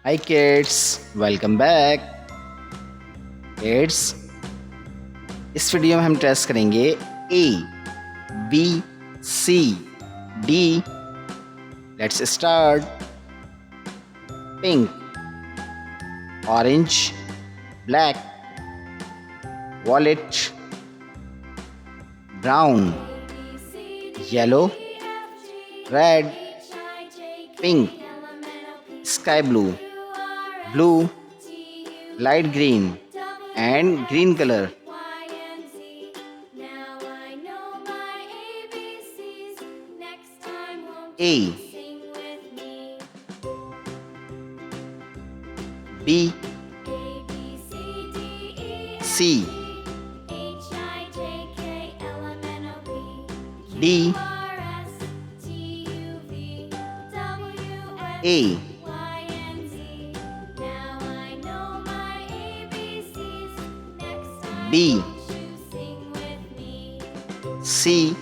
Hi kids, welcome back. Kids, इस video में हम टेस्ट करेंगे A, B, C, D. Let's start. Pink, orange, black, violet, brown, yellow, red, pink, sky blue, blue, light green, and green color. A, B, C, D, A, B, C,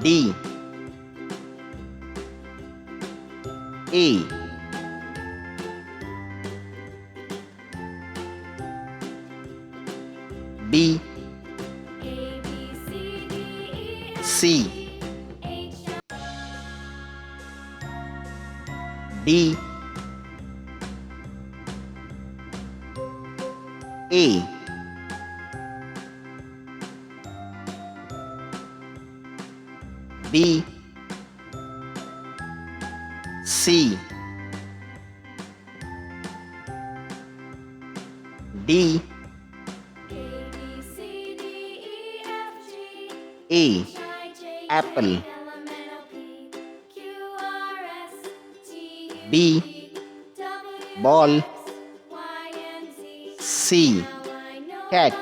D, A, B, C, D, A, B, C, D, A, apple, B, ball, C, cat,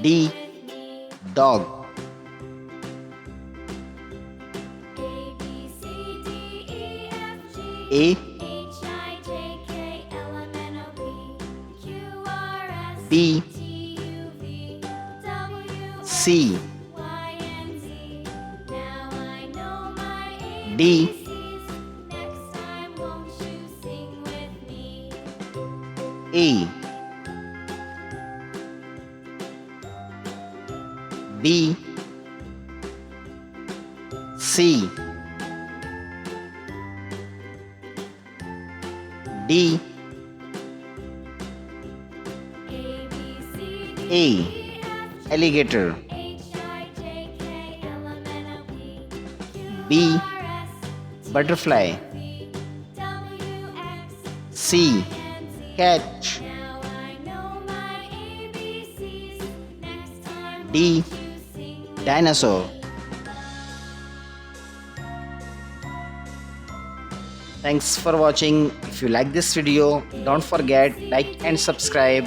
D, dog, A, B, C, D, A, B, C, D, A, alligator, B, butterfly, C, cat, D, dinosaur. Thanks for watching. If you like this video, don't forget like and subscribe.